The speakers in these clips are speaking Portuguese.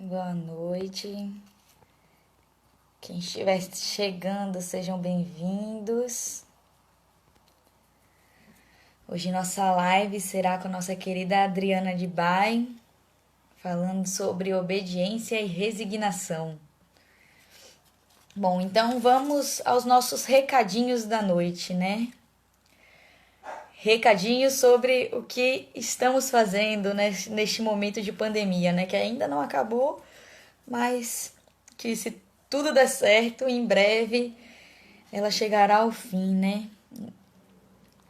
Boa noite. Quem estiver chegando, sejam bem-vindos. Hoje nossa live será com a nossa querida Adriana de Bay, falando sobre obediência e resignação. Bom, então vamos aos nossos recadinhos da noite, né? Recadinhos sobre o que estamos fazendo neste momento de pandemia, né? Que ainda não acabou, mas que se tudo der certo, em breve ela chegará ao fim, né?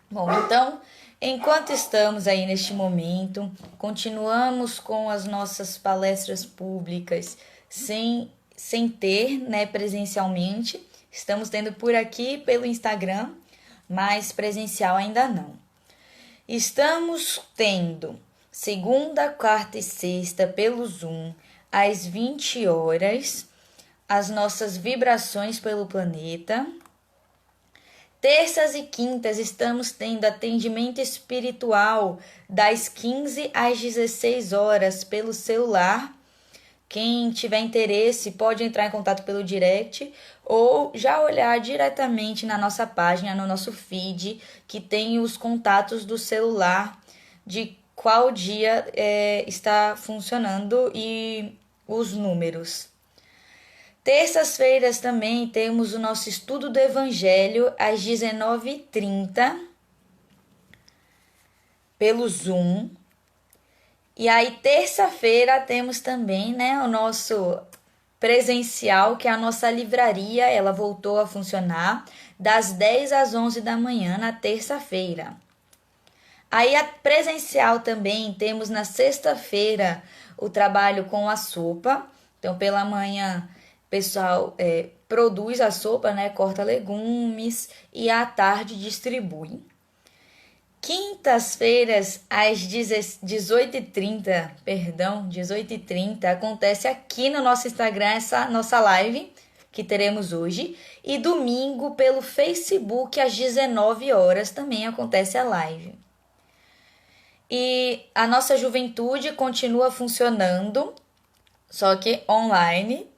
Bom, então, enquanto estamos aí neste momento, continuamos com as nossas palestras públicas sem ter, né, presencialmente. Estamos tendo por aqui pelo Instagram, mas presencial ainda não. Estamos tendo segunda, quarta e sexta pelo Zoom, às 20 horas, as nossas vibrações pelo planeta. Terças e quintas estamos tendo atendimento espiritual das 15 às 16 horas pelo celular. Quem tiver interesse pode entrar em contato pelo direct ou já olhar diretamente na nossa página, no nosso feed, que tem os contatos do celular de qual dia está funcionando e os números. Terças-feiras também temos o nosso estudo do Evangelho às 19h30 pelo Zoom. E aí, terça-feira, temos também, né, o nosso presencial, que é a nossa livraria. Ela voltou a funcionar das 10 às 11 da manhã na terça-feira. Aí, a presencial também temos na sexta-feira o trabalho com a sopa. Então, pela manhã, o pessoal produz a sopa, né, corta legumes e à tarde distribui. Quintas-feiras, às 18h30, acontece aqui no nosso Instagram essa nossa live que teremos hoje. E domingo, pelo Facebook, às 19 horas, também acontece a live. E a nossa juventude continua funcionando, só que online.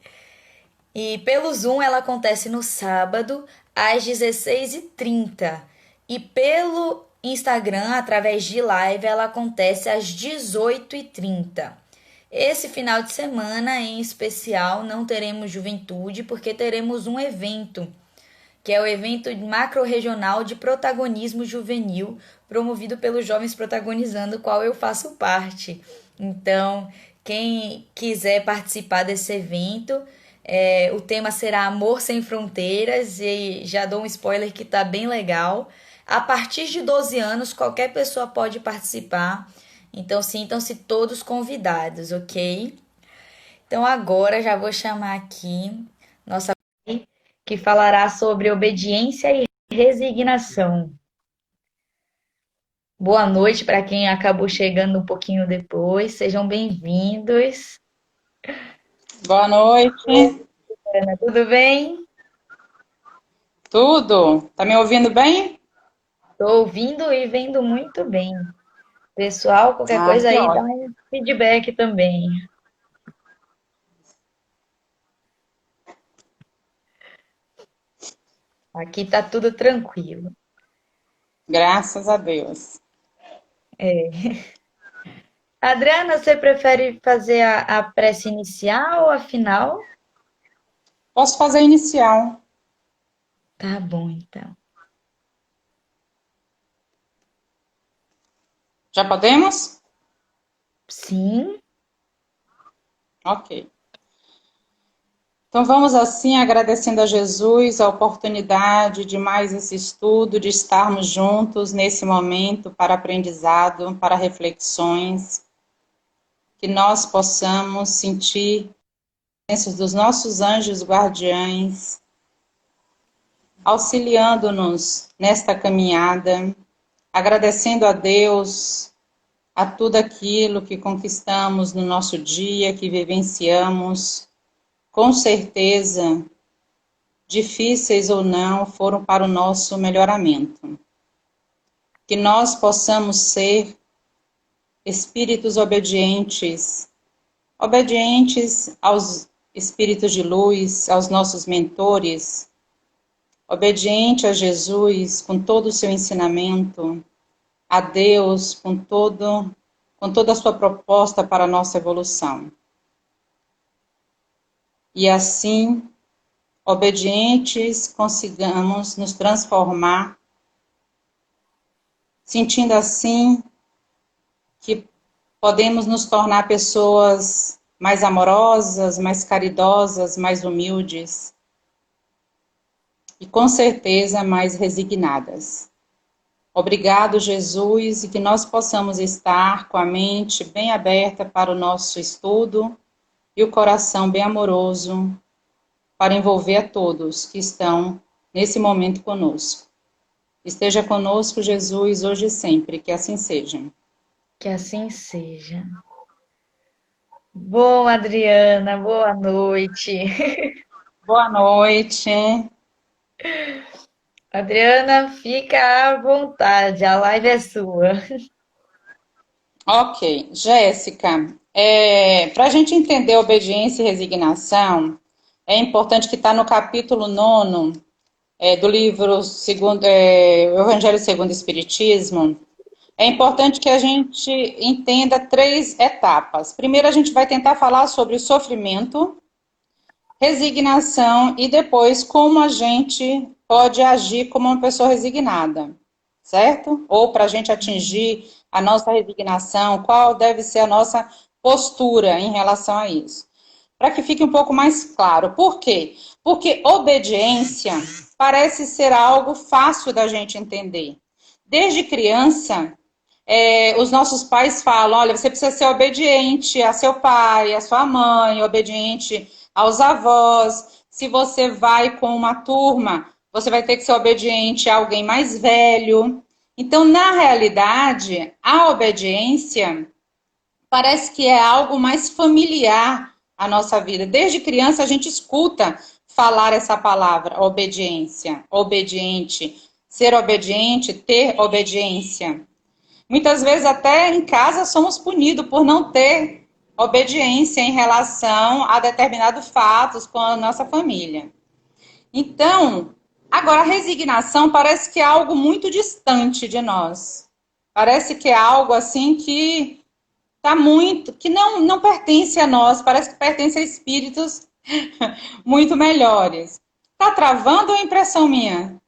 E pelo Zoom ela acontece no sábado, às 16h30. E pelo Instagram, através de live, ela acontece às 18h30. Esse final de semana, em especial, não teremos juventude, porque teremos um evento, que é o evento macro-regional de protagonismo juvenil, promovido pelos Jovens Protagonizando, qual eu faço parte. Então, quem quiser participar desse evento, o tema será Amor Sem Fronteiras, e já dou um spoiler que tá bem legal. A partir de 12 anos, qualquer pessoa pode participar, então sintam-se todos convidados, ok? Então agora já vou chamar aqui nossa que falará sobre obediência e resignação. Boa noite para quem acabou chegando um pouquinho depois, sejam bem-vindos. Boa noite. Ana, tudo bem? Tudo? Tá me ouvindo bem? Estou ouvindo e vendo muito bem. Pessoal, qualquer Ah, coisa que aí, dá ótimo. um feedback também. Aqui tá tudo tranquilo. Graças a Deus. Adriana, você prefere fazer a prece inicial ou a final? Posso fazer inicial? Tá bom, então. Já podemos? Sim, Ok. Então vamos assim agradecendo a Jesus a oportunidade de mais esse estudo, de estarmos juntos nesse momento para aprendizado, para reflexões, que nós possamos sentir a presença dos nossos anjos guardiães, auxiliando-nos nesta caminhada, agradecendo a Deus a tudo aquilo que conquistamos no nosso dia, que vivenciamos, com certeza, difíceis ou não, foram para o nosso melhoramento. Que nós possamos ser espíritos obedientes, obedientes aos espíritos de luz, aos nossos mentores, obediente a Jesus com todo o seu ensinamento, a Deus com toda a sua proposta para a nossa evolução. E assim, obedientes, consigamos nos transformar, sentindo assim que podemos nos tornar pessoas mais amorosas, mais caridosas, mais humildes e com certeza mais resignadas. Obrigado, Jesus, e que nós possamos estar com a mente bem aberta para o nosso estudo e o coração bem amoroso para envolver a todos que estão nesse momento conosco. Esteja conosco, Jesus, hoje e sempre, que assim seja. Que assim seja. Bom, Adriana, boa noite. Boa noite. Adriana, fica à vontade, a live é sua. Ok, Jéssica, para a gente entender obediência e resignação, é importante que está no capítulo 9 do livro o Evangelho segundo o Espiritismo. É importante que a gente entenda 3 etapas. Primeiro, a gente vai tentar falar sobre o sofrimento, resignação e depois como a gente pode agir como uma pessoa resignada, certo? Ou para a gente atingir a nossa resignação, qual deve ser a nossa postura em relação a isso. Para que fique um pouco mais claro. Por quê? Porque obediência parece ser algo fácil da gente entender. Desde criança, os nossos pais falam, olha, você precisa ser obediente a seu pai, a sua mãe, obediente aos avós. Se você vai com uma turma, você vai ter que ser obediente a alguém mais velho. Então, na realidade, a obediência parece que é algo mais familiar à nossa vida. Desde criança, a gente escuta falar essa palavra, obediência, obediente, ser obediente, ter obediência. Muitas vezes até em casa somos punidos por não ter obediência em relação a determinados fatos com a nossa família. Então, agora a resignação parece que é algo muito distante de nós. Parece que é algo assim que que não pertence a nós, parece que pertence a espíritos muito melhores. Tá travando ou é impressão minha?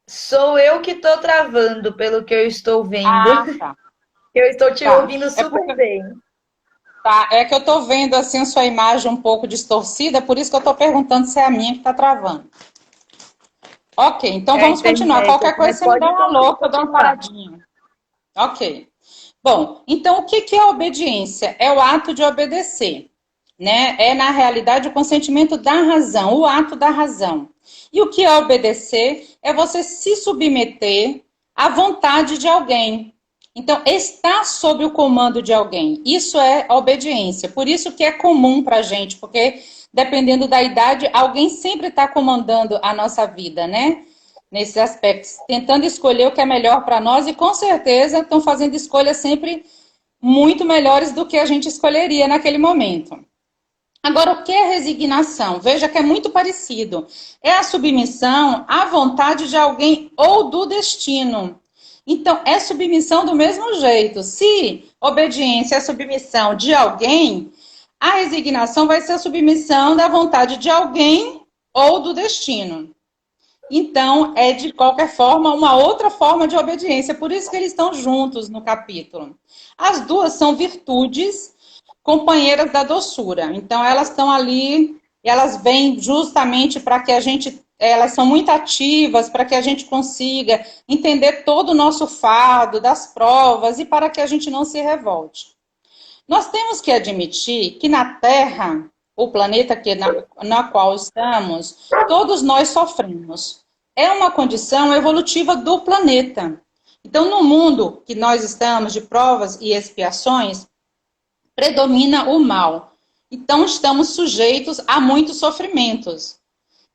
Sou eu que estou travando, pelo que eu estou vendo. Ah, tá. Eu estou te Tá. ouvindo super bem. É que eu tô vendo assim a sua imagem um pouco distorcida, por isso que eu tô perguntando se é a minha que tá travando. Ok, então É a vamos continuar. internet, Qualquer coisa mas você me pode dá uma louca, eu dou uma continuar. paradinha. Ok. Bom, então o que é a obediência? É o ato de obedecer, né? É, na realidade, o consentimento da razão, o ato da razão. E o que é obedecer? É você se submeter à vontade de alguém. Então, estar sob o comando de alguém. Isso é obediência. Por isso que é comum para a gente, porque dependendo da idade, alguém sempre está comandando a nossa vida, né? Nesses aspectos, tentando escolher o que é melhor para nós e com certeza estão fazendo escolhas sempre muito melhores do que a gente escolheria naquele momento. Agora, o que é resignação? Veja que é muito parecido. É a submissão à vontade de alguém ou do destino. Então, é submissão do mesmo jeito. Se obediência é submissão de alguém, a resignação vai ser a submissão da vontade de alguém ou do destino. Então, é de qualquer forma uma outra forma de obediência. Por isso que eles estão juntos no capítulo. As duas são virtudes companheiras da doçura. Então, elas estão ali, elas vêm justamente para que a gente, elas são muito ativas, para que a gente consiga entender todo o nosso fardo das provas e para que a gente não se revolte. Nós temos que admitir que na Terra, o planeta na qual estamos, todos nós sofremos. É uma condição evolutiva do planeta. Então, no mundo que nós estamos de provas e expiações, predomina o mal. Então, estamos sujeitos a muitos sofrimentos.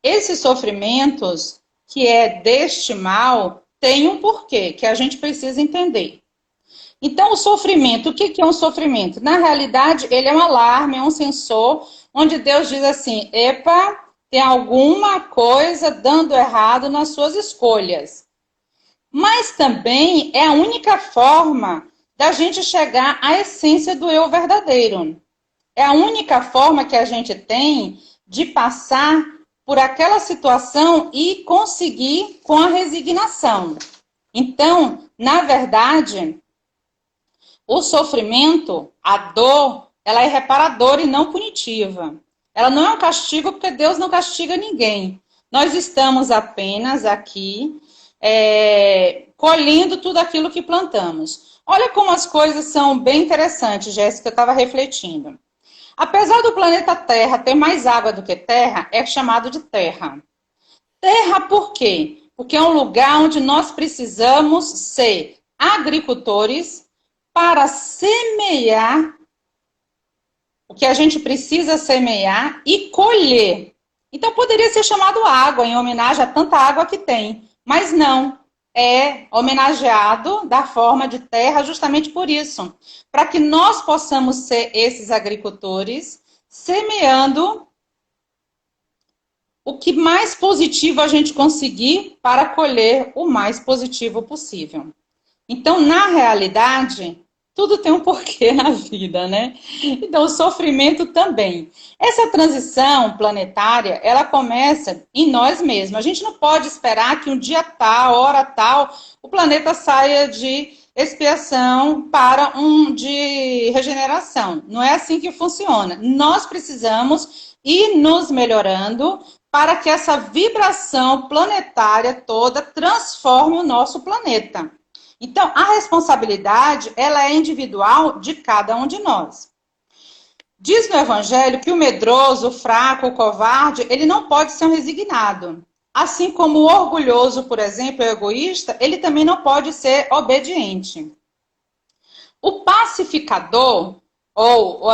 Esses sofrimentos, que é deste mal, tem um porquê que a gente precisa entender. Então, o sofrimento, o que é um sofrimento? Na realidade, ele é um alarme, é um sensor, onde Deus diz assim, epa, tem alguma coisa dando errado nas suas escolhas. Mas também é a única forma da gente chegar à essência do eu verdadeiro. É a única forma que a gente tem de passar por aquela situação e conseguir com a resignação. Então, na verdade, o sofrimento, a dor, ela é reparadora e não punitiva. Ela não é um castigo porque Deus não castiga ninguém. Nós estamos apenas aqui colhendo tudo aquilo que plantamos. Olha como as coisas são bem interessantes, Jéssica, eu estava refletindo. Apesar do planeta Terra ter mais água do que terra, é chamado de terra. Terra por quê? Porque é um lugar onde nós precisamos ser agricultores para semear o que a gente precisa semear e colher. Então poderia ser chamado água, em homenagem a tanta água que tem. Mas não, é homenageado da forma de terra justamente por isso. Para que nós possamos ser esses agricultores, semeando o que mais positivo a gente conseguir para colher o mais positivo possível. Então, na realidade, tudo tem um porquê na vida, né? Então, o sofrimento também. Essa transição planetária, ela começa em nós mesmos. A gente não pode esperar que um dia tal, hora tal, o planeta saia de expiação para um de regeneração. Não é assim que funciona. Nós precisamos ir nos melhorando para que essa vibração planetária toda transforme o nosso planeta. Então, a responsabilidade, ela é individual de cada um de nós. Diz no Evangelho que o medroso, o fraco, o covarde, ele não pode ser um resignado. Assim como o orgulhoso, por exemplo, o egoísta, ele também não pode ser obediente. O pacificador, ou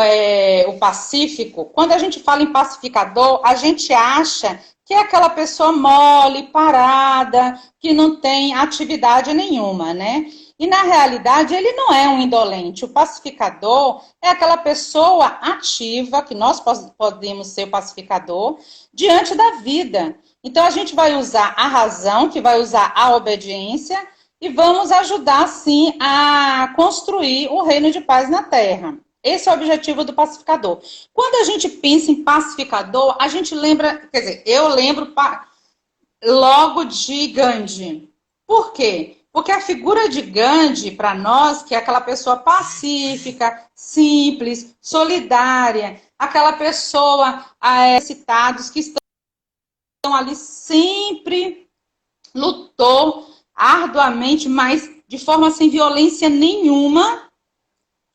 o pacífico, quando a gente fala em pacificador, a gente acha que é aquela pessoa mole, parada, que não tem atividade nenhuma, né? E na realidade ele não é um indolente. O pacificador é aquela pessoa ativa, que nós podemos ser o pacificador, diante da vida. Então a gente vai usar a razão, que vai usar a obediência, e vamos ajudar, sim, a construir o reino de paz na Terra. Esse é o objetivo do pacificador. Quando a gente pensa em pacificador, a gente lembra, quer dizer, eu lembro logo de Gandhi. Por quê? Porque a figura de Gandhi, para nós, que é aquela pessoa pacífica, simples, solidária, aquela pessoa, citados, que estão ali sempre lutou arduamente, mas de forma sem violência nenhuma,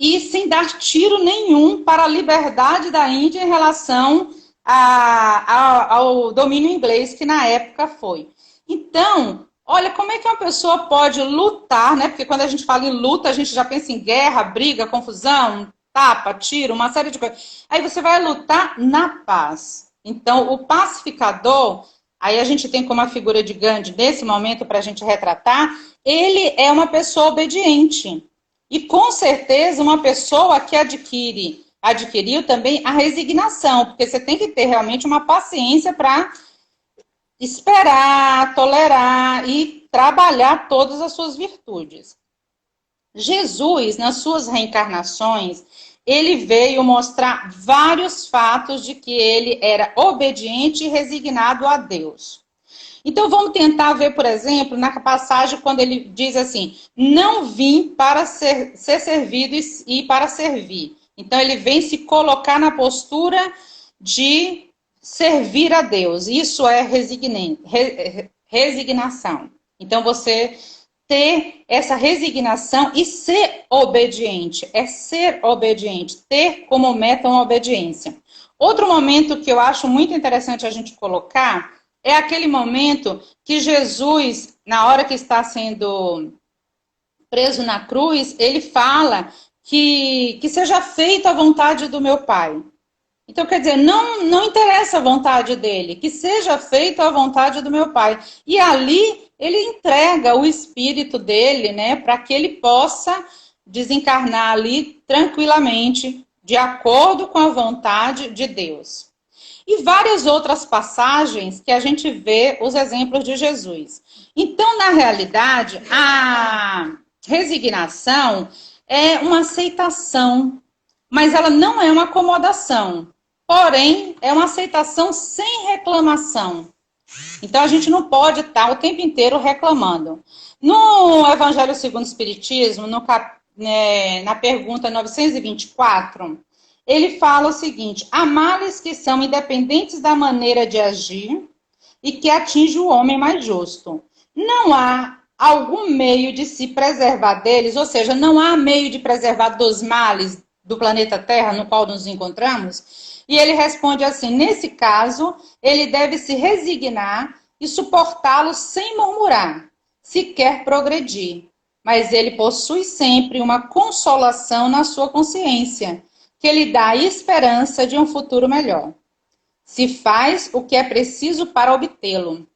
e sem dar tiro nenhum para a liberdade da Índia em relação ao domínio inglês que na época foi. Então, olha, como é que uma pessoa pode lutar, né? Porque quando a gente fala em luta, a gente já pensa em guerra, briga, confusão, tapa, tiro, uma série de coisas. Aí você vai lutar na paz. Então, o pacificador, aí a gente tem como a figura de Gandhi, nesse momento, para a gente retratar, ele é uma pessoa obediente. E com certeza uma pessoa que adquiriu também a resignação, porque você tem que ter realmente uma paciência para esperar, tolerar e trabalhar todas as suas virtudes. Jesus, nas suas reencarnações, ele veio mostrar vários fatos de que ele era obediente e resignado a Deus. Então, vamos tentar ver, por exemplo, na passagem quando ele diz assim, não vim para ser servido e para servir. Então, ele vem se colocar na postura de servir a Deus. Isso é resignação. Então, você ter essa resignação e ser obediente. É ser obediente, ter como meta uma obediência. Outro momento que eu acho muito interessante a gente colocar é aquele momento que Jesus, na hora que está sendo preso na cruz, ele fala que seja feita a vontade do meu Pai. Então, quer dizer, não interessa a vontade dele, que seja feita a vontade do meu Pai. E ali ele entrega o espírito dele, né, para que ele possa desencarnar ali tranquilamente, de acordo com a vontade de Deus. E várias outras passagens que a gente vê os exemplos de Jesus. Então, na realidade, a resignação é uma aceitação, mas ela não é uma acomodação. Porém, é uma aceitação sem reclamação. Então, a gente não pode estar o tempo inteiro reclamando. No Evangelho segundo o Espiritismo, na pergunta 924, ele fala o seguinte: há males que são independentes da maneira de agir e que atingem o homem mais justo. Não há algum meio de se preservar deles, ou seja, não há meio de preservar dos males do planeta Terra no qual nos encontramos? E ele responde assim: nesse caso, ele deve se resignar e suportá-los sem murmurar, se quer progredir. Mas ele possui sempre uma consolação na sua consciência, que lhe dá a esperança de um futuro melhor. Se faz o que é preciso para obtê-lo.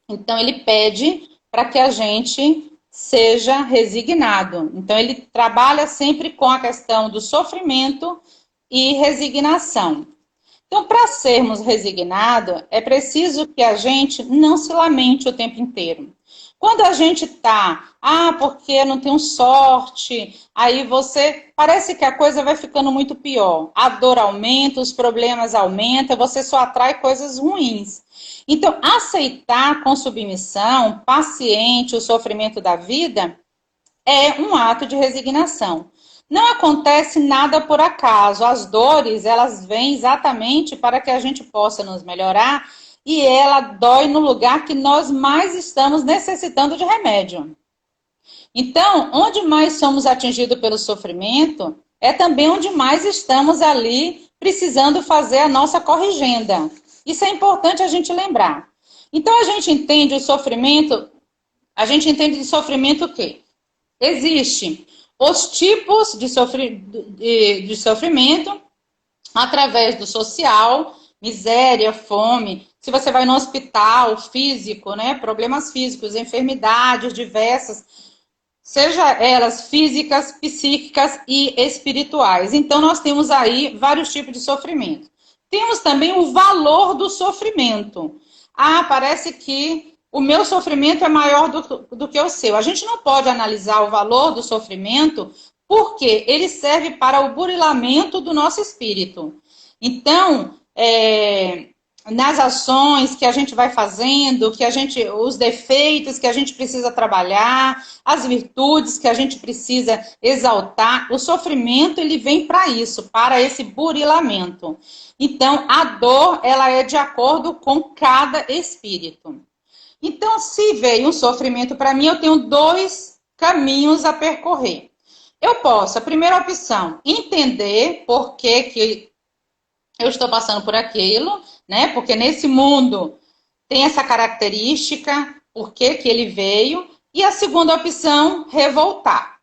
Então, ele pede para que a gente seja resignado. Então, ele trabalha sempre com a questão do sofrimento e resignação. Então, para sermos resignados, é preciso que a gente não se lamente o tempo inteiro. Quando a gente tá, porque eu não tenho sorte, aí você, parece que a coisa vai ficando muito pior. A dor aumenta, os problemas aumentam, você só atrai coisas ruins. Então, aceitar com submissão, paciente, o sofrimento da vida é um ato de resignação. Não acontece nada por acaso. As dores, elas vêm exatamente para que a gente possa nos melhorar, e ela dói no lugar que nós mais estamos necessitando de remédio. Então, onde mais somos atingidos pelo sofrimento, é também onde mais estamos ali precisando fazer a nossa corrigenda. Isso é importante a gente lembrar. Então, a gente entende de sofrimento o quê? Existem os tipos de sofrimento através do social, miséria, fome. Se você vai no hospital físico, né, problemas físicos, enfermidades diversas, seja elas físicas, psíquicas e espirituais. Então, nós temos aí vários tipos de sofrimento. Temos também o valor do sofrimento. Parece que o meu sofrimento é maior do que o seu. A gente não pode analisar o valor do sofrimento porque ele serve para o burilamento do nosso espírito. Então, nas ações que a gente vai fazendo, os defeitos que a gente precisa trabalhar, as virtudes que a gente precisa exaltar, o sofrimento ele vem para isso, para esse burilamento. Então, a dor ela é de acordo com cada espírito. Então, se veio um sofrimento para mim, eu tenho dois caminhos a percorrer. Eu posso, a primeira opção, entender por que eu estou passando por aquilo, né? Porque nesse mundo tem essa característica, por que ele veio. E a segunda opção, revoltar.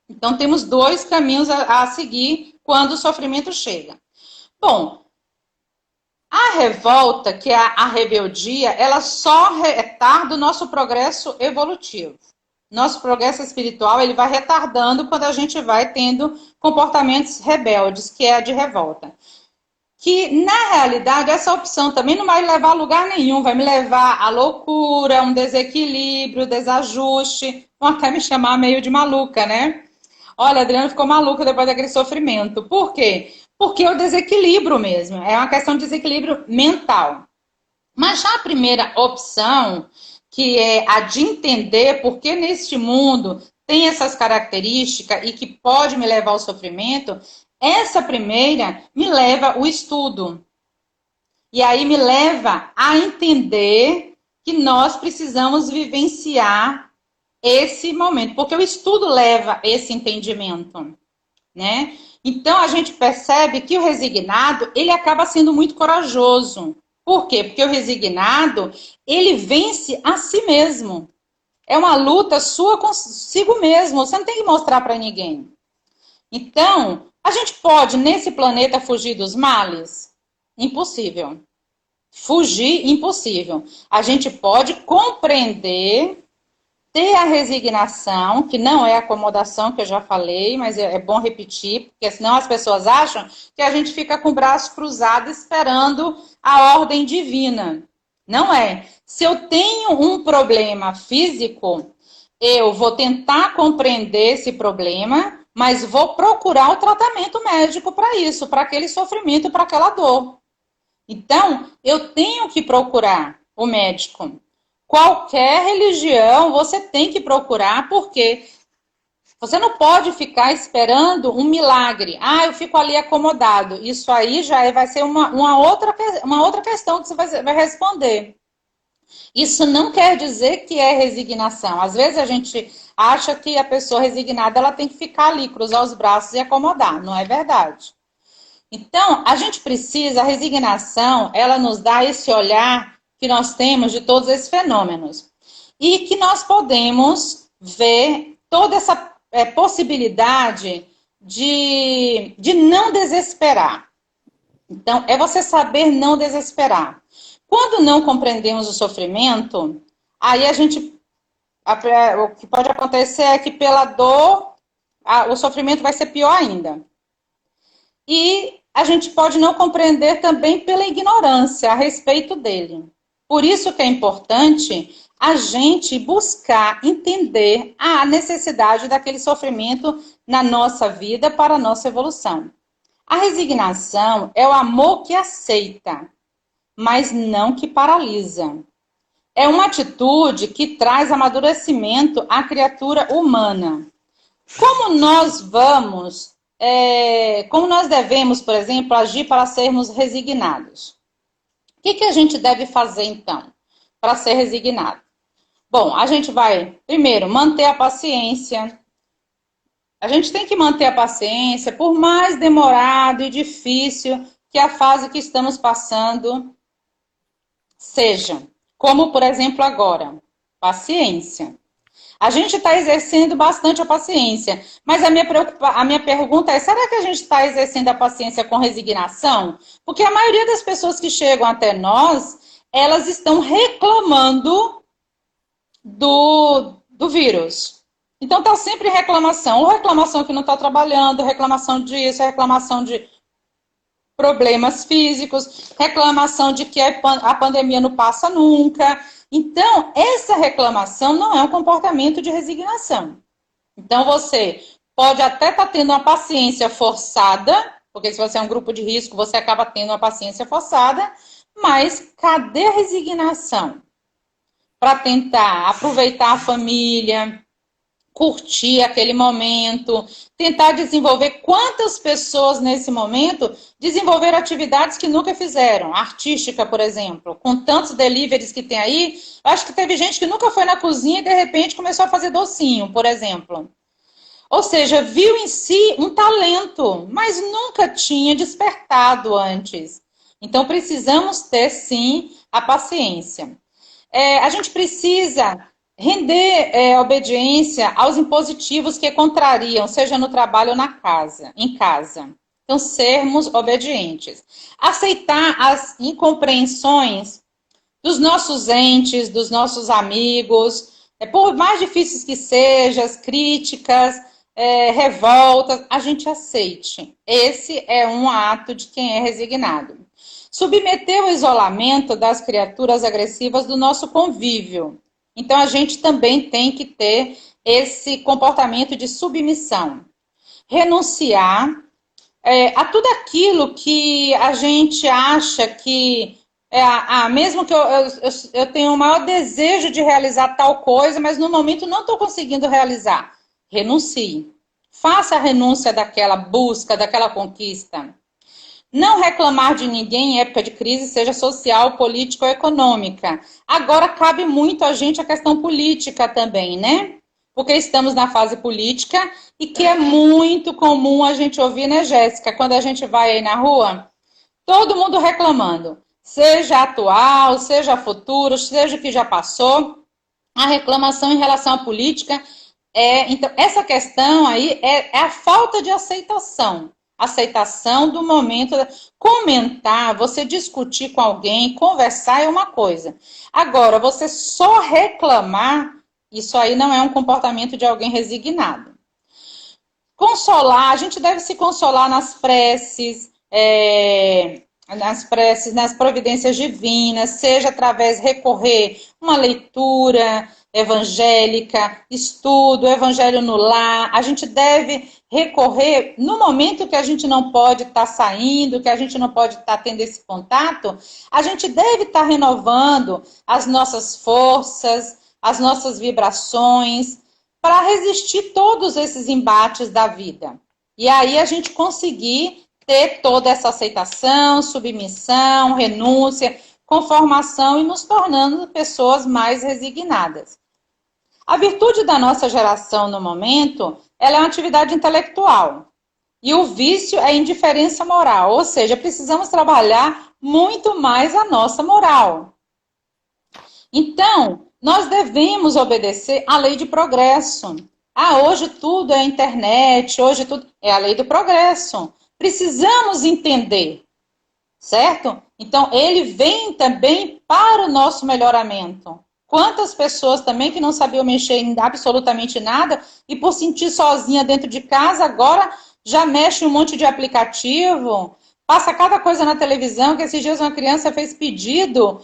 Então, temos dois caminhos a seguir quando o sofrimento chega. Bom, a revolta, que é a rebeldia, ela só retarda o nosso progresso evolutivo. Nosso progresso espiritual, ele vai retardando quando a gente vai tendo comportamentos rebeldes, que é a de revolta. Que, na realidade, essa opção também não vai levar a lugar nenhum, vai me levar à loucura, um desequilíbrio, desajuste, vão até me chamar meio de maluca, né? Olha, a Adriana ficou maluca depois daquele sofrimento. Por quê? Porque é o desequilíbrio mesmo, é uma questão de desequilíbrio mental. Mas já a primeira opção, que é a de entender por que neste mundo tem essas características e que pode me levar ao sofrimento, essa primeira me leva ao estudo. E aí me leva a entender que nós precisamos vivenciar esse momento, porque o estudo leva esse entendimento, né? Então a gente percebe que o resignado, ele acaba sendo muito corajoso. Por quê? Porque o resignado, ele vence a si mesmo. É uma luta sua consigo mesmo, você não tem que mostrar para ninguém. Então, a gente pode, nesse planeta, fugir dos males? Impossível. Fugir, impossível. A gente pode compreender ter a resignação, que não é acomodação, que eu já falei, mas é bom repetir, porque senão as pessoas acham que a gente fica com o braço cruzado esperando a ordem divina. Não é. Se eu tenho um problema físico, eu vou tentar compreender esse problema, mas vou procurar o tratamento médico para isso, para aquele sofrimento, para aquela dor. Então, eu tenho que procurar o médico. Qualquer religião você tem que procurar, porque você não pode ficar esperando um milagre. Ah, eu fico ali acomodado. Isso aí já vai ser uma outra questão que você vai responder. Isso não quer dizer que é resignação. Às vezes a gente acha que a pessoa resignada ela tem que ficar ali, cruzar os braços e acomodar. Não é verdade. Então, a gente precisa, a resignação, ela nos dá esse olhar que nós temos de todos esses fenômenos. E que nós podemos ver toda essa possibilidade de não desesperar. Então, é você saber não desesperar. Quando não compreendemos o sofrimento, aí o que pode acontecer é que pela dor, o sofrimento vai ser pior ainda. E a gente pode não compreender também pela ignorância a respeito dele. Por isso que é importante a gente buscar entender a necessidade daquele sofrimento na nossa vida para a nossa evolução. A resignação é o amor que aceita, mas não que paralisa. É uma atitude que traz amadurecimento à criatura humana. Como nós devemos, por exemplo, agir para sermos resignados? O que a gente deve fazer, então, para ser resignado? Bom, a gente vai, primeiro, manter a paciência. A gente tem que manter a paciência, por mais demorado e difícil que a fase que estamos passando seja. Como, por exemplo, agora, paciência. A gente está exercendo bastante a paciência, mas a minha pergunta é, será que a gente está exercendo a paciência com resignação? Porque a maioria das pessoas que chegam até nós, elas estão reclamando do vírus. Então está sempre reclamação, ou reclamação que não está trabalhando, reclamação disso, reclamação de problemas físicos, reclamação de que a pandemia não passa nunca. Então, essa reclamação não é um comportamento de resignação. Então, você pode até estar tendo uma paciência forçada, porque se você é um grupo de risco, você acaba tendo uma paciência forçada, mas cadê a resignação? Para tentar aproveitar a família, curtir aquele momento, tentar desenvolver. Quantas pessoas nesse momento desenvolveram atividades que nunca fizeram? Artística, por exemplo, com tantos deliveries que tem aí, acho que teve gente que nunca foi na cozinha e de repente começou a fazer docinho, por exemplo. Ou seja, viu em si um talento, mas nunca tinha despertado antes. Então precisamos ter sim a paciência. A gente precisa render obediência aos impositivos que contrariam, seja no trabalho ou em casa. Então, sermos obedientes. Aceitar as incompreensões dos nossos entes, dos nossos amigos, por mais difíceis que sejam, as críticas, revoltas, a gente aceite. Esse é um ato de quem é resignado. Submeter o isolamento das criaturas agressivas do nosso convívio. Então, a gente também tem que ter esse comportamento de submissão. Renunciar a tudo aquilo que a gente acha que... mesmo que eu tenha o maior desejo de realizar tal coisa, mas no momento não estou conseguindo realizar. Renuncie. Faça a renúncia daquela busca, daquela conquista. Não reclamar de ninguém em época de crise, seja social, política ou econômica. Agora, cabe muito a gente a questão política também, né? Porque estamos na fase política e que é muito comum a gente ouvir, né, Jéssica? Quando a gente vai aí na rua, todo mundo reclamando. Seja atual, seja futuro, seja o que já passou. A reclamação em relação à política então, essa questão aí é a falta de aceitação. Aceitação do momento. Comentar, você discutir com alguém, conversar é uma coisa. Agora, você só reclamar, Isso aí não é um comportamento de alguém resignado. Consolar, a gente deve se consolar nas preces, nas providências divinas, seja através de recorrer uma leitura evangélica, estudo, evangelho no lar. A gente deve recorrer no momento que a gente não pode estar saindo, que a gente não pode estar tendo esse contato, a gente deve estar renovando as nossas forças, as nossas vibrações, para resistir todos esses embates da vida. E aí a gente conseguir ter toda essa aceitação, submissão, renúncia, conformação e nos tornando pessoas mais resignadas. A virtude da nossa geração no momento, ela é uma atividade intelectual. E o vício é a indiferença moral, ou seja, precisamos trabalhar muito mais a nossa moral. Então, nós devemos obedecer à lei de progresso. Hoje tudo é internet, hoje tudo é a lei do progresso. Precisamos entender, certo? Então, ele vem também para o nosso melhoramento. Quantas pessoas também que não sabiam mexer em absolutamente nada e por sentir sozinha dentro de casa, agora já mexe um monte de aplicativo, passa cada coisa na televisão, que esses dias uma criança fez pedido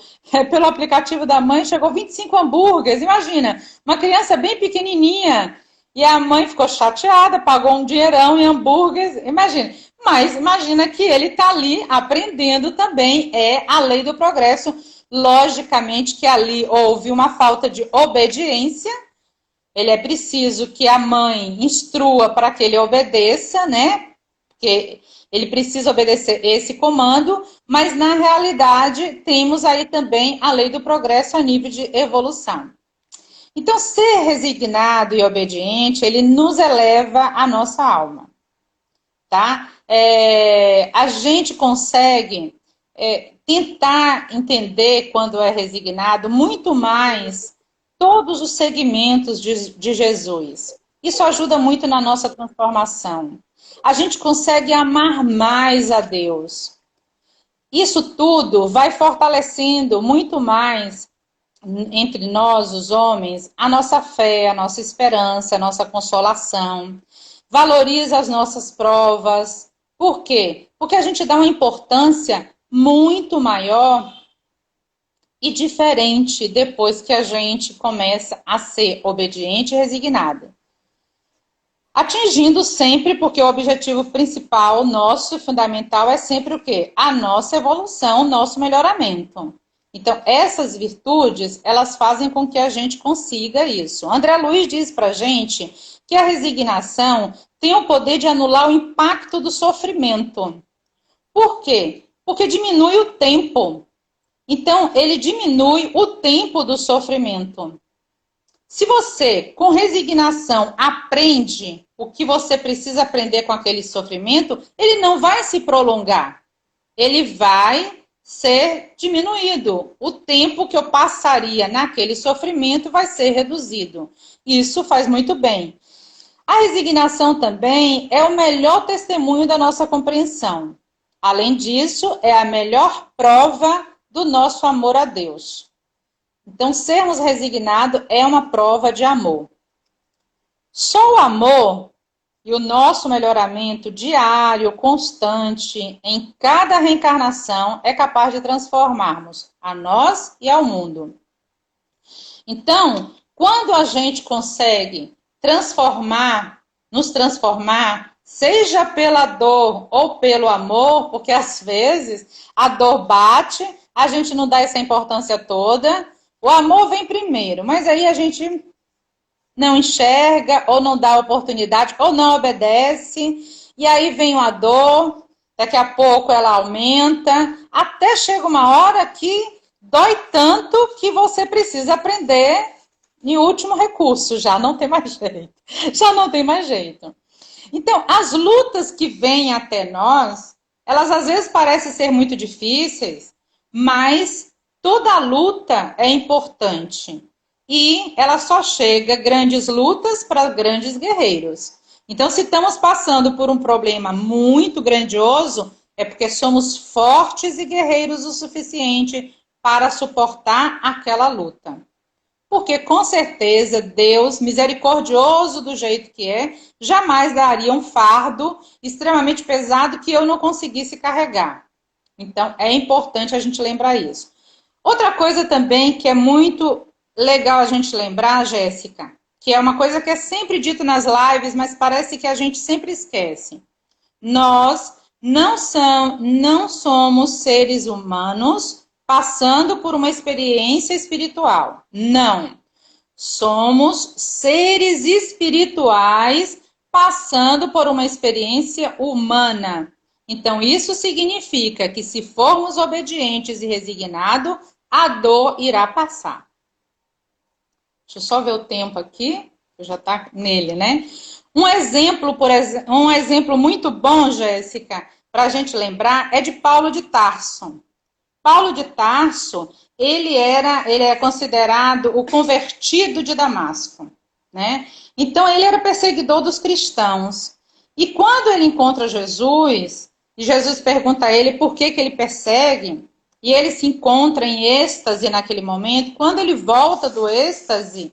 pelo aplicativo da mãe, chegou 25 hambúrgueres, imagina, uma criança bem pequenininha, e a mãe ficou chateada, pagou um dinheirão em hambúrgueres, imagina. Mas imagina que ele está ali aprendendo também, é a lei do progresso. Logicamente que ali houve uma falta de obediência, ele é preciso que a mãe instrua para que ele obedeça, né? Porque ele precisa obedecer esse comando, mas na realidade temos aí também a lei do progresso a nível de evolução. Então, ser resignado e obediente, ele nos eleva a nossa alma, tá? A gente consegue tentar entender quando é resignado muito mais todos os segmentos de Jesus. Isso ajuda muito na nossa transformação. A gente consegue amar mais a Deus. Isso tudo vai fortalecendo muito mais entre nós, os homens, a nossa fé, a nossa esperança, a nossa consolação. Valoriza as nossas provas. Por quê? Porque a gente dá uma importância muito maior e diferente depois que a gente começa a ser obediente e resignado. Atingindo sempre, porque o objetivo principal nosso, fundamental, é sempre o quê? A nossa evolução, o nosso melhoramento. Então, essas virtudes, elas fazem com que a gente consiga isso. André Luiz diz pra gente que a resignação tem o poder de anular o impacto do sofrimento. Por quê? Porque diminui o tempo. Então, ele diminui o tempo do sofrimento. Se você, com resignação, aprende o que você precisa aprender com aquele sofrimento, ele não vai se prolongar. Ele vai ser diminuído. O tempo que eu passaria naquele sofrimento vai ser reduzido. Isso faz muito bem. A resignação também é o melhor testemunho da nossa compreensão. Além disso, é a melhor prova do nosso amor a Deus. Então, sermos resignados é uma prova de amor. Só o amor e o nosso melhoramento diário, constante, em cada reencarnação, é capaz de transformarmos a nós e ao mundo. Então, quando a gente consegue nos transformar, seja pela dor ou pelo amor, porque às vezes a dor bate, a gente não dá essa importância toda, o amor vem primeiro, mas aí a gente não enxerga, ou não dá oportunidade, ou não obedece, e aí vem a dor, daqui a pouco ela aumenta, até chega uma hora que dói tanto que você precisa aprender em último recurso, já não tem mais jeito, já não tem mais jeito. Então, as lutas que vêm até nós, elas às vezes parecem ser muito difíceis, mas toda luta é importante. E ela só chega grandes lutas para grandes guerreiros. Então, se estamos passando por um problema muito grandioso, é porque somos fortes e guerreiros o suficiente para suportar aquela luta. porque com certeza Deus, misericordioso do jeito que é, jamais daria um fardo extremamente pesado que eu não conseguisse carregar. Então, é importante a gente lembrar isso. Outra coisa também que é muito legal a gente lembrar, Jéssica, que é uma coisa que é sempre dito nas lives, mas parece que a gente sempre esquece. Nós não somos seres humanos passando por uma experiência espiritual. Não. Somos seres espirituais passando por uma experiência humana. Então, isso significa que se formos obedientes e resignados, a dor irá passar. Deixa eu só ver o tempo aqui, já está nele, né? Um exemplo muito bom, Jéssica, para a gente lembrar, é de Paulo de Tarso. Paulo de Tarso, ele é considerado o convertido de Damasco, né? Então, ele era perseguidor dos cristãos. E quando ele encontra Jesus, e Jesus pergunta a ele por que ele persegue, e ele se encontra em êxtase naquele momento, quando ele volta do êxtase,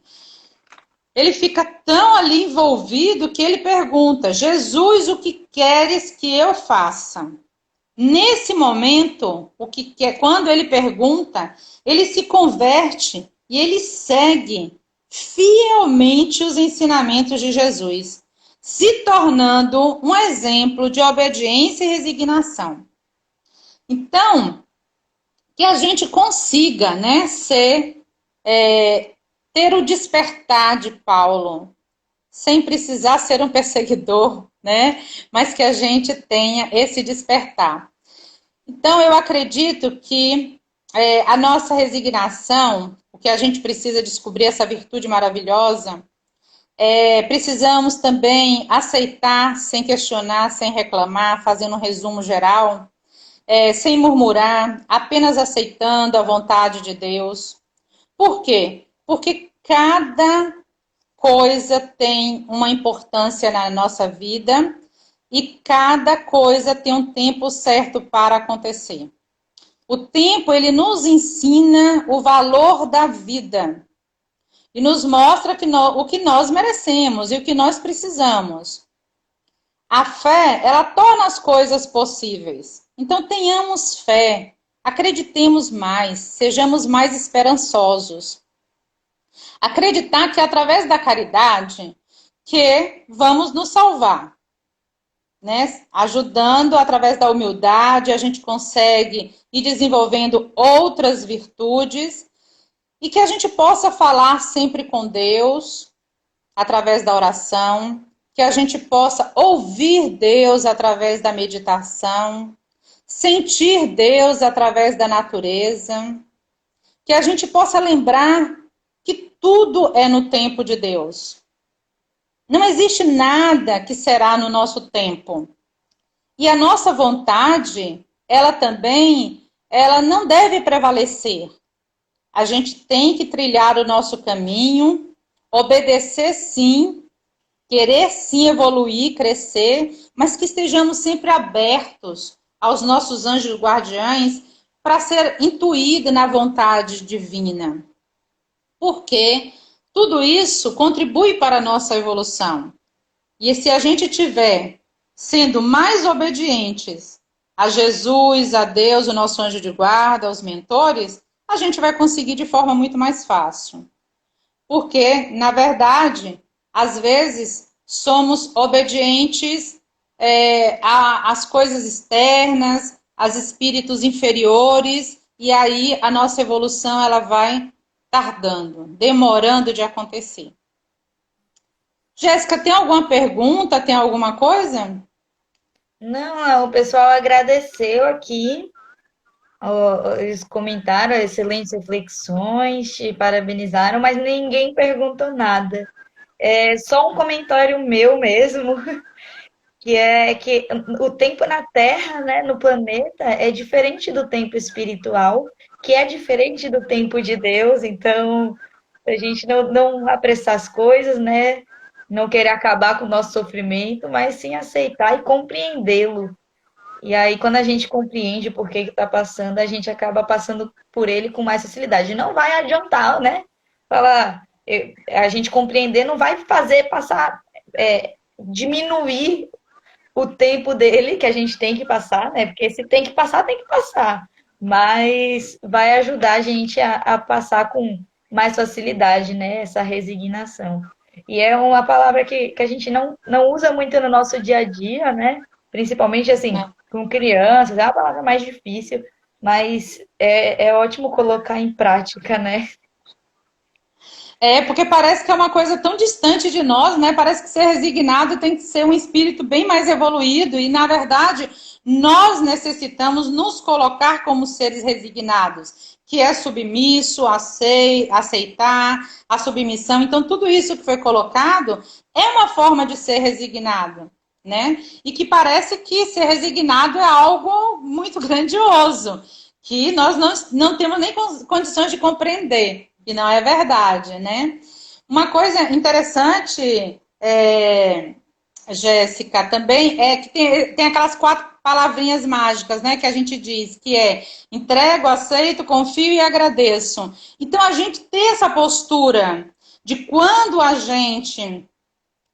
ele fica tão ali envolvido que ele pergunta: Jesus, o que queres que eu faça? Nesse momento, quando ele pergunta, ele se converte e ele segue fielmente os ensinamentos de Jesus, se tornando um exemplo de obediência e resignação. Então, que a gente consiga, né, ter o despertar de Paulo, sem precisar ser um perseguidor, né? Mas que a gente tenha esse despertar. Então, eu acredito que a nossa resignação, o que a gente precisa descobrir, essa virtude maravilhosa, precisamos também aceitar, sem questionar, sem reclamar, fazendo um resumo geral, sem murmurar, apenas aceitando a vontade de Deus. Por quê? Porque cada coisa tem uma importância na nossa vida e cada coisa tem um tempo certo para acontecer. O tempo, ele nos ensina o valor da vida e nos mostra o que nós merecemos e o que nós precisamos. A fé, ela torna as coisas possíveis. Então, tenhamos fé, acreditemos mais, sejamos mais esperançosos. Acreditar que é através da caridade que vamos nos salvar, né? Ajudando através da humildade, a gente consegue ir desenvolvendo outras virtudes e que a gente possa falar sempre com Deus através da oração, que a gente possa ouvir Deus através da meditação, sentir Deus através da natureza, que a gente possa lembrar que tudo é no tempo de Deus. Não existe nada que será no nosso tempo. E a nossa vontade, ela não deve prevalecer. A gente tem que trilhar o nosso caminho, obedecer sim, querer sim evoluir, crescer, mas que estejamos sempre abertos aos nossos anjos guardiães para ser intuído na vontade divina. Porque tudo isso contribui para a nossa evolução. E se a gente tiver sendo mais obedientes a Jesus, a Deus, o nosso anjo de guarda, aos mentores, a gente vai conseguir de forma muito mais fácil. Porque, na verdade, às vezes somos obedientes às coisas externas, aos espíritos inferiores, e aí a nossa evolução ela vai tardando, demorando de acontecer. Jéssica, tem alguma pergunta? Tem alguma coisa? Não, o pessoal agradeceu aqui. Eles comentaram excelentes reflexões e parabenizaram, mas ninguém perguntou nada. É só um comentário meu mesmo, que é que o tempo na Terra, né, no planeta, é diferente do tempo espiritual, que é diferente do tempo de Deus. Então, a gente não apressar as coisas, né? Não querer acabar com o nosso sofrimento, mas sim aceitar e compreendê-lo. E aí, quando a gente compreende por que está passando, a gente acaba passando por ele com mais facilidade. Não vai adiantar, né? fala, a gente compreender não vai fazer passar, diminuir o tempo dele que a gente tem que passar, né? Porque se tem que passar, tem que passar. Mas vai ajudar a gente a passar com mais facilidade, né? Essa resignação. E é uma palavra que a gente não usa muito no nosso dia a dia, né? Principalmente assim, Né? com crianças, é a palavra mais difícil, mas é ótimo colocar em prática, né? É, porque parece que é uma coisa tão distante de nós, né? Parece que ser resignado tem que ser um espírito bem mais evoluído, e na verdade, nós necessitamos nos colocar como seres resignados, que é submisso, aceitar a submissão. Então, tudo isso que foi colocado é uma forma de ser resignado, né? E que parece que ser resignado é algo muito grandioso, que nós não temos nem condições de compreender. E não é verdade, né? Uma coisa interessante, Jéssica, também é que tem aquelas 4 palavrinhas mágicas, né? Que a gente diz, que é entrego, aceito, confio e agradeço. Então, a gente ter essa postura de quando a gente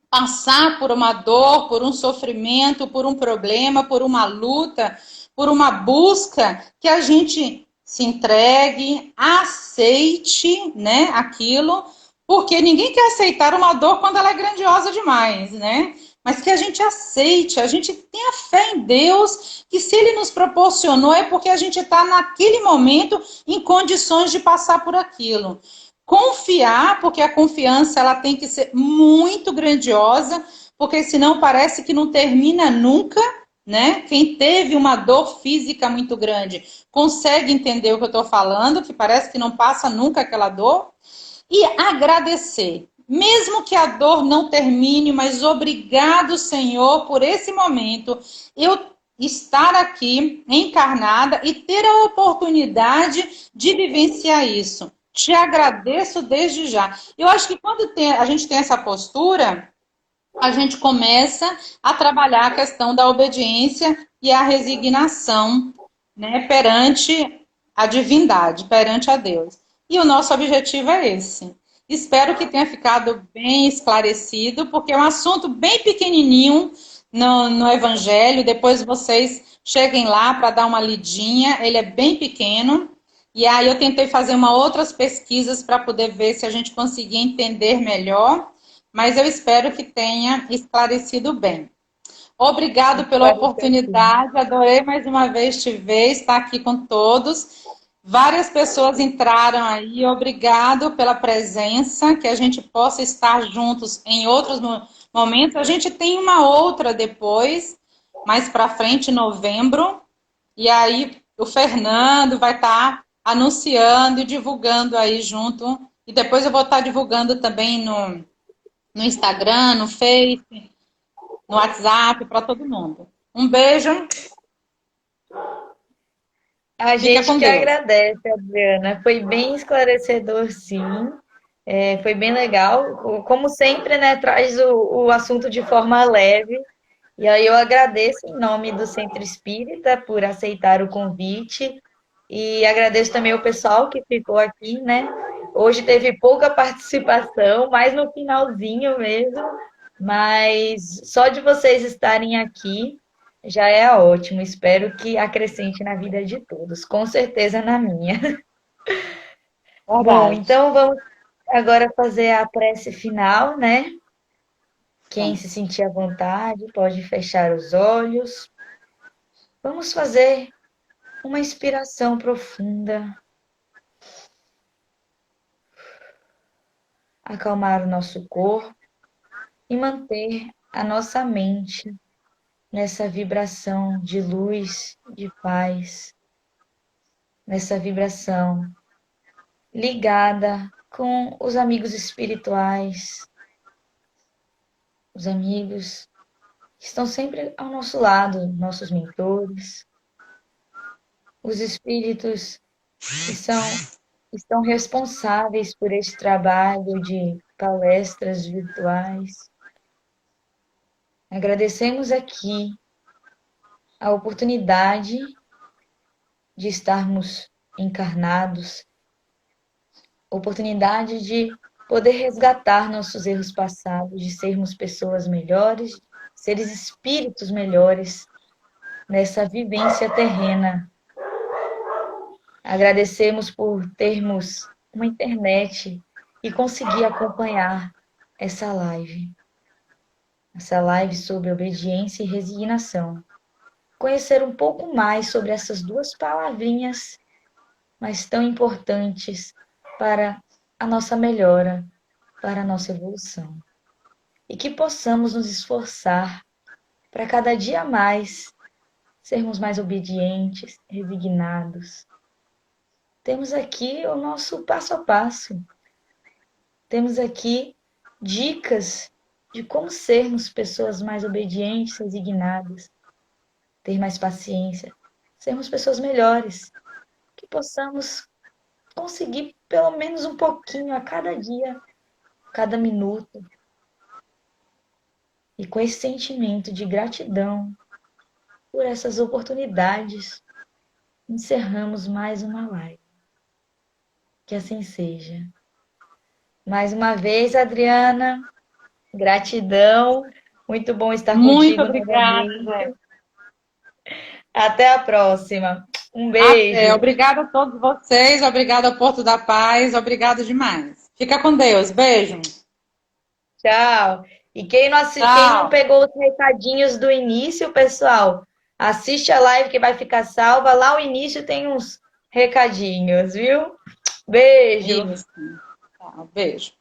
passar por uma dor, por um sofrimento, por um problema, por uma luta, por uma busca, que a gente se entregue, aceite, né, aquilo, porque ninguém quer aceitar uma dor quando ela é grandiosa demais, né? Mas que a gente aceite, a gente tenha fé em Deus, que se Ele nos proporcionou é porque a gente está naquele momento em condições de passar por aquilo. Confiar, porque a confiança ela tem que ser muito grandiosa, porque senão parece que não termina nunca, né? Quem teve uma dor física muito grande consegue entender o que eu estou falando, que parece que não passa nunca aquela dor. E agradecer, mesmo que a dor não termine, mas obrigado, Senhor, por esse momento, eu estar aqui encarnada e ter a oportunidade de vivenciar isso. Te agradeço desde já. Eu acho que quando a gente tem essa postura, a gente começa a trabalhar a questão da obediência e a resignação, né, perante a divindade, perante a Deus. E o nosso objetivo é esse. Espero que tenha ficado bem esclarecido, porque é um assunto bem pequenininho no Evangelho. Depois vocês cheguem lá para dar uma lidinha. Ele é bem pequeno. E aí eu tentei fazer outras pesquisas para poder ver se a gente conseguia entender melhor, mas eu espero que tenha esclarecido bem. Obrigado pela Esclareceu sim. oportunidade, adorei mais uma vez te ver, estar aqui com todos. Várias pessoas entraram aí, obrigado pela presença, que a gente possa estar juntos em outros momentos. A gente tem uma outra depois, mais para frente, em novembro, e aí o Fernando vai estar anunciando e divulgando aí junto. E depois eu vou estar divulgando também no Instagram, no Face, no WhatsApp, para todo mundo. Um beijo, A fica gente com que Deus. agradece, Adriana. Foi bem esclarecedor, sim. Foi bem legal. Como sempre, né, traz o assunto de forma leve. E aí eu agradeço em nome do Centro Espírita por aceitar o convite. E agradeço também o pessoal que ficou aqui, né? Hoje teve pouca participação, mais no finalzinho mesmo. Mas só de vocês estarem aqui já é ótimo. Espero que acrescente na vida de todos, com certeza na minha. Bom, Verdade. então vamos agora fazer a prece final, né? Quem se Vamos. sentir à vontade pode fechar os olhos. Vamos fazer uma inspiração profunda, acalmar o nosso corpo e manter a nossa mente nessa vibração de luz, de paz, nessa vibração ligada com os amigos espirituais, os amigos que estão sempre ao nosso lado, nossos mentores, os espíritos que estão responsáveis por esse trabalho de palestras virtuais. Agradecemos aqui a oportunidade de estarmos encarnados oportunidade de poder resgatar nossos erros passados, de sermos pessoas melhores, seres espíritos melhores nessa vivência terrena. Agradecemos por termos uma internet e conseguir acompanhar essa live sobre obediência e resignação. Conhecer um pouco mais sobre essas duas palavrinhas, mas tão importantes para a nossa melhora, para a nossa evolução. E que possamos nos esforçar para cada dia mais sermos mais obedientes, resignados. Temos aqui o nosso passo a passo. Temos aqui dicas de como sermos pessoas mais obedientes, resignadas, ter mais paciência, sermos pessoas melhores, que possamos conseguir pelo menos um pouquinho a cada dia, cada minuto. E com esse sentimento de gratidão por essas oportunidades, encerramos mais uma live. Que assim seja. Mais uma vez, Adriana, gratidão. Muito bom estar Muito contigo obrigada, novamente. Zé. Até a próxima. Um Até. beijo. Obrigada a todos vocês, obrigada ao Porto da Paz, obrigado demais. Fica com Deus. Beijo. Tchau. E quem não Tchau. pegou os recadinhos do início, pessoal, assiste a live que vai ficar salva. Lá no início tem uns recadinhos, viu? Beijo. Isso. Tchau. Beijo.